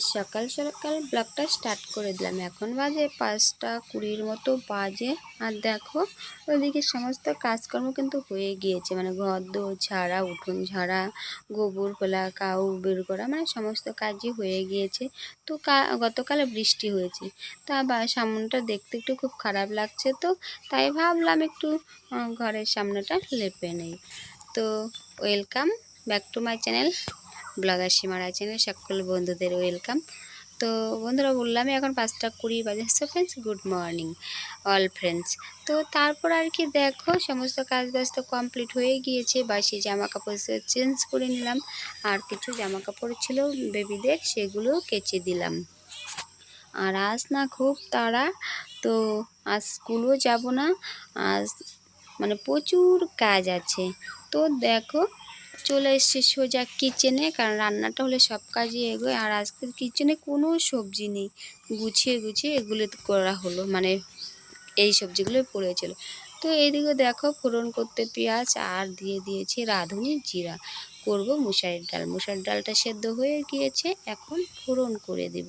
আজ সকাল সকাল ব্লগটা স্টার্ট করে দিলাম। এখন বাজে 5টা 20 মতো বাজে। আর দেখো ওইদিকে সমস্ত কাজকর্ম কিন্তু হয়ে গিয়েছে, মানে ঘর দোর ঝাড়া, উঠোন ঝাড়া, গোবর ফেলা, কাউ বের করা, মানে সমস্ত কাজই হয়ে গিয়েছে। তো গতকালে বৃষ্টি হয়েছে, তা সামনেটা দেখতে একটু খুব খারাপ লাগছে, তো তাই ভাবলাম একটু ঘরের সামনেটা লেপে নেই। তো welcome back to my channel vlogger সীমারা চ্যানেল, সকল বন্ধুদের ওয়েলকাম। তো বন্ধুরা বললামই এখন 5টা 20 বাজে। So friends, good morning all friends. তো তারপর আর কি দেখো সমস্ত কাজ বাজ তো কমপ্লিট হয়ে গিয়েছে। বাসি জামা কাপড় চেঞ্জ করে নিলাম, আর কিছু জামা কাপড় ছিল বেবিদের, সেগুলো কেচে দিলাম। আর আজ না খুব তাড়া, তো আজ স্কুলও যাব না, আজ মানে প্রচুর কাজ আছে। তো দেখো চলে এসেছি সোজা কিচেনে, কারণ রান্নাটা হলে সব কাজই এগোয়। আর আজকে কিচেনে কোনো সবজি নেই, গুছিয়ে গুছিয়ে এগুলো করা হলো, মানে এই সবজিগুলো পড়েছিল। তো এইদিকে দেখো ফোড়ন করতে পেঁয়াজ আর দিয়ে দিয়েছি রাঁধুনি জিরা, করব মুসারির ডাল। মুসারির ডালটা সেদ্ধ হয়ে গিয়েছে, এখন ফোড়ন করে দেব।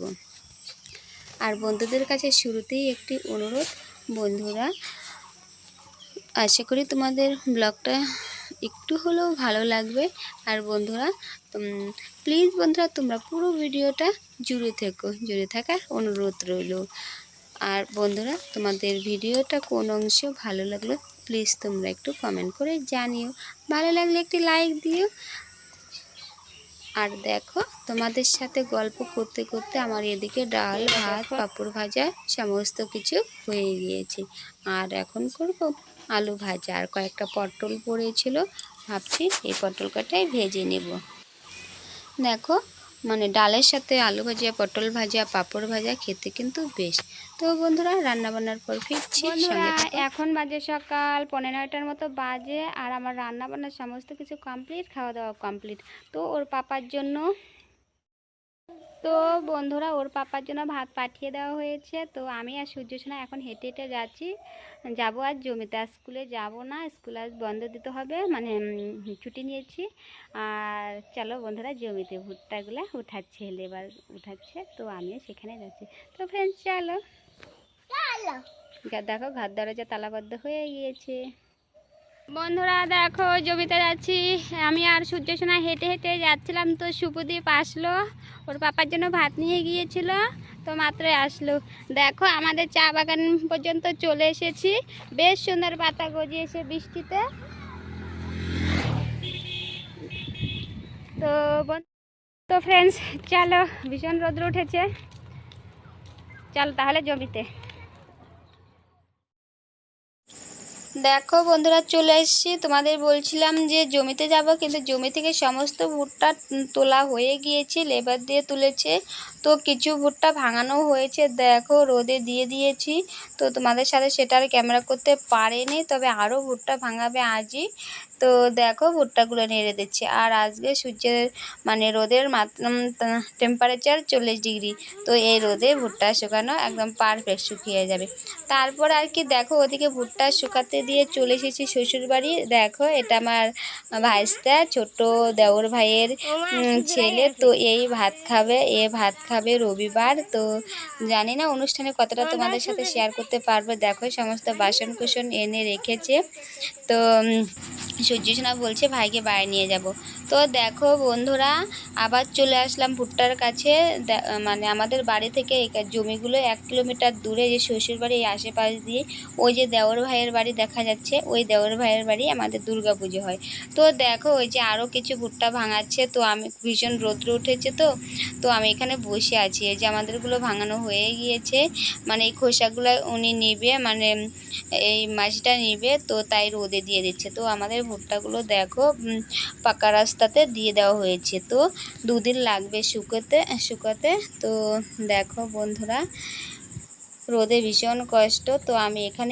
আর বন্ধুদের কাছে শুরুতেই একটি অনুরোধ, বন্ধুরা আশা করি তোমাদের ব্লগটা একটু হলেও ভালো লাগবে। আর বন্ধুরা প্লিজ বন্ধুরা তোমরা পুরো ভিডিওটা জুড়ে থেকো, জুড়ে থাকার অনুরোধ রইল। আর বন্ধুরা তোমাদের ভিডিওটা কোন অংশ ভালো লাগলো প্লিজ তোমরা একটু কমেন্ট করে জানিও, ভালো লাগলে একটি লাইক দিও। আর দেখো তোমাদের সাথে গল্প করতে করতে আমার এদিকে ডাল ভাত পাঁপড় ভাজা সমস্ত কিছু হয়ে গিয়েছে। আর এখন করব আলু ভাজা, আর কয়েকটা পটল পড়েছিল, ভাবছি এই পটল কটাই ভেজে নেব। দেখো মানে ডালের সাথে আলু ভাজা, পটল ভাজা, পাঁপড় ভাজা খেতে কিন্তু বেশ। তো বন্ধুরা রান্নাবান্নার পর ফিরছি। এখন বাজে সকাল 9:15টার মতো বাজে, আর আমার রান্নাবান্নার সমস্ত কিছু কমপ্লিট, খাওয়া দাওয়া কমপ্লিট। তো ওর পাপার জন্য বন্ধুরা ওর পাপার জন্য ভাত পাঠিয়ে দেওয়া হয়েছে। তো আমি আর সূর্যসোনা এখন হেঁটে হেঁটে যাচ্ছি, যাবো আজ জমিতে। আজ স্কুলে যাব না, স্কুল আজ বন্ধ দিতে হবে, মানে ছুটি নিয়েছি। আর চলো বন্ধুরা জমিতে ভুট্টাগুলো উঠাচ্ছে, লেবার উঠাচ্ছে, তো আমিও সেখানে যাচ্ছি। তো ফ্রেন্ডস চলো, দেখো ঘর দরজা তালাবদ্ধ হয়ে গিয়েছে। বন্ধুরা দেখো জমিতে যাচ্ছি, আমি আর সূর্যসোনা হেঁটে হেঁটে যাচ্ছিলাম। তো শুভদীপ আসলো, ওর পাপার জন্য ভাত নিয়ে গিয়েছিল, তো মাত্রই আসলো। দেখো আমাদের চা বাগান পর্যন্ত চলে এসেছি, বেশ সুন্দর পাতা গজিয়েছে বৃষ্টিতে। তো ফ্রেন্ডস চলো, ভীষণ রোদ্র উঠেছে, চলো তাহলে জমিতে। দেখো বন্ধুরা চলে এসেছি, তোমাদের বলছিলাম যে জমিতে যাব, কিন্তু জমি থেকে সমস্ত ভুট্টা তোলা হয়ে গিয়েছে, লেবার দিয়ে তুলেছে। তো কিছু ভুট্টা ভাঙানো হয়েছে, দেখো রোদে দিয়ে দিয়েছি। তো তোমাদের সাথে সেটা আর ক্যামেরা করতে পারেনি, তবে আরও ভুট্টা ভাঙাবে আজই। তো দেখো ভুট্টাগুলো নেড়ে দিচ্ছে। আর আজকে সূর্যের মানে রোদের টেম্পারেচার 40 ডিগ্রি। তো এই রোদে ভুট্টা শুকানো একদম পারফেক্ট, শুকিয়ে যাবে। তারপর আর কি দেখো ওদিকে ভুট্টা শুকাতে দিয়ে চলে এসেছি শ্বশুরবাড়ি। দেখো এটা আমার ভাইস্তা, ছোট দেওর ভাইয়ের ছেলে। তো এই ভাত খাবে রবিবার। তো জানি না অনুষ্ঠানে কতটা তোমাদের সাথে শেয়ার করতে পারবো। দেখো সমস্ত বাসন কুসন এনে রেখেছে। তো সূর্যসোনা বলছে ভাইকে বাড়ি নিয়ে যাব। তো দেখো বন্ধুরা আবার চলে আসলাম ভুট্টার কাছে। মানে আমাদের বাড়ি থেকে এই জমিগুলো 1 কিলোমিটার দূরে, যে শ্বশুরবাড়ি এই আশেপাশ দিয়ে ওই যে দেওর ভাইয়ের বাড়ি দেখা যাচ্ছে, ওই দেওর ভাইয়ের বাড়ি আমাদের দুর্গা পুজো হয়। তো দেখো ওই যে আরও কিছু ভুট্টা ভাঙাচ্ছে। তো আমি ভীষণ রৌদ্র উঠেছে, তো আমি এখানে বসে আছি। এই যে আমাদেরগুলো ভাঙানো হয়ে গিয়েছে, মানে এই খোসাগুলো উনি নিবে, মানে এই মাছটা নিবে, তো তাই রোদে দিয়ে দিচ্ছে। তো আমাদের ভুট্টাগুলো দেখো পাকা রাস্তাতে দিয়ে দেওয়া হয়েছে, তো 2 দিন লাগবে শুকাতে। তো দেখো বন্ধুরা রোদে ভীষণ কষ্ট। তো আমি এখানে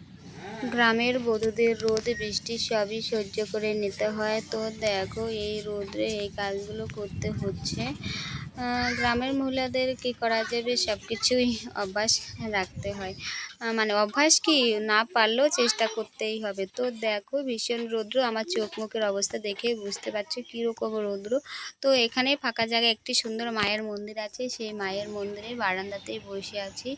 গ্রামের বধূদের রোদ বৃষ্টি সবই সহ্য করে নিতে হয়। তো দেখো এই রোদে এই কাজগুলো করতে হচ্ছে। গ্রামের মহিলাদের কি করা যাবে, সব কিছুই অভ্যাস রাখতে হয়। মানে অভ্যাস কি, না পারলেও চেষ্টা করতেই হবে। তো দেখো ভীষণ রৌদ্র, আমার চোখ মুখের অবস্থা দেখে বুঝতে পারছো কীরকম রৌদ্র। তো এখানে ফাঁকা জায়গায় একটি সুন্দর মায়ের মন্দির আছে, সেই মায়ের মন্দিরের বারান্দাতেই বসে আছি।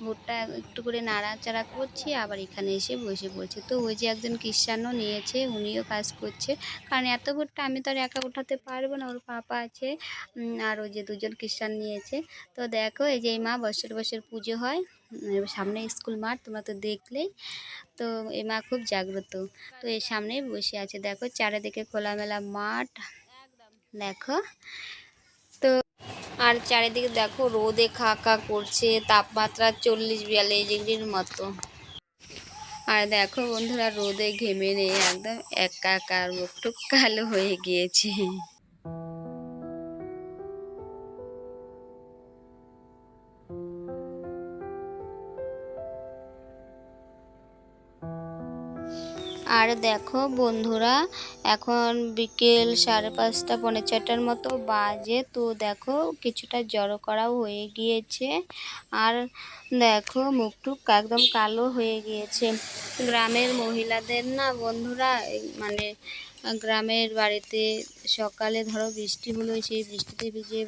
ভুট্টা একটু করে নাড়াচাড়া করছি, আবার এখানে এসে বসে পড়ছি। তো ওই যে একজন খ্রিস্টানও নিয়েছে, উনিও কাজ করছে, কারণ এত ভুট্টা আমি তো আর একা উঠাতে পারবো না, ওর পাপা আছে আর ওই যে দুজন খ্রিস্টান নিয়েছে। তো দেখো এই যে এই মা বছর বছর পুজো হয়, সামনে স্কুল মাঠ তোমরা তো দেখলেই। তো এই মা খুব জাগ্রত। তো এর সামনেই বসে আছে, দেখো চারিদিকে খোলামেলা মাঠ দেখো। তো আর চারিদিকে দেখো রোদে খা খা করছে, তাপমাত্রা 40-42 ডিগ্রির মতো। আর দেখো বন্ধুরা রোদে ঘেমে নেই, একদম একাকার, মুখ টুক কালো হয়ে গিয়েছে। আর দেখো বন্ধুরা এখন বিকেল 5:30 পৌনে 4টার মতো বাজে। তো দেখো কিছুটা জড়ো করাও হয়ে গিয়েছে, আর দেখো মুখটুক একদম কালো হয়ে গিয়েছে। গ্রামের মহিলাদের না বন্ধুরা মানে গ্রামের বাড়িতে সকালে ধরো বৃষ্টি হলো, সেই বৃষ্টিতে ভিজে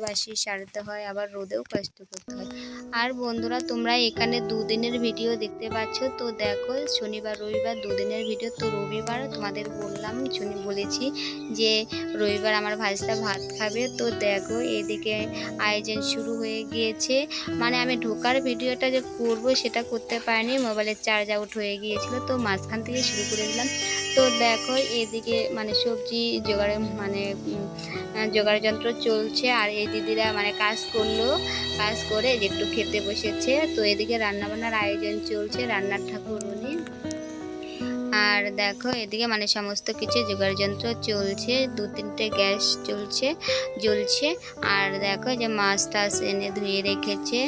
বাসি সারতে হয়, আবার রোদেও কষ্ট করতে হয়। আর বন্ধুরা তোমরা এখানে 2 দিনের ভিডিও দেখতে পাচ্ছ। তো দেখো শনিবার রবিবার 2 দিনের ভিডিও। তো রবিবার তোমাদের বলেছি যে রবিবার আমার ভাইস্তা ভাত খাবে। তো দেখো এদিকে আয়োজন শুরু হয়ে গিয়েছে, মানে আমি ঢোকার ভিডিওটা যে করব সেটা করতে পারিনি, মোবাইলের চার্জ আউট হয়ে গিয়েছিল, তো মাঝখান থেকে শুরু করে দিলাম। তো দেখো এদিকে মানে সবজি জোগাড় মানে জোগাড় যন্ত্র চলছে, আর এই দিদিরা মানে কাজ করে যে একটু খেতে বসেছে। তো এদিকে রান্নাবান্নার আয়োজন চলছে, রান্নার ঠাকুর উনি। আর দেখো এদিকে মানে সমস্ত কিছু জোগাড় যন্ত্র চলছে, 2-3টে গ্যাস জ্বলছে। আর দেখো যে মাছ টাছ এনে ধুয়ে রেখেছে।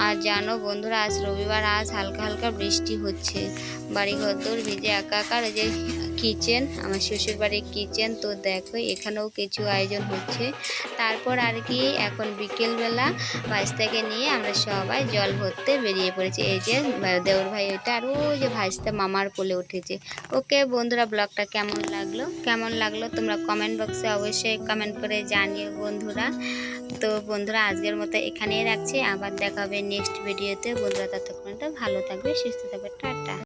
আর জানো বন্ধুরা আজ রবিবার, আজ হালকা হালকা বৃষ্টি হচ্ছে, বাড়ি ঘরদোর ভিজে একাকার। যে কিচেন, আমার শ্বশুর বাড়ির কিচেন। তো দেখো এখানেও কিছু আয়োজন হচ্ছে। তারপর আর কি এখন বিকেলবেলা ভাইস্তাকে নিয়ে আমরা সবাই জল ভরতে বেরিয়ে পড়েছি। এই যে দেওর ভাই ওইটা, আর ওই যে ভাইস্তা মামার কোলে উঠেছে। ওকে বন্ধুরা ব্লগটা কেমন লাগলো তোমরা কমেন্ট বক্সে অবশ্যই কমেন্ট করে জানিও বন্ধুরা। তো বন্ধুরা আজকের মতো এখানেই রাখছি, আবার দেখা হবে নেক্সট ভিডিওতে। বন্ধুরা ততক্ষণটা ভালো থাকবে, সুস্থ থাকবে, টাটা।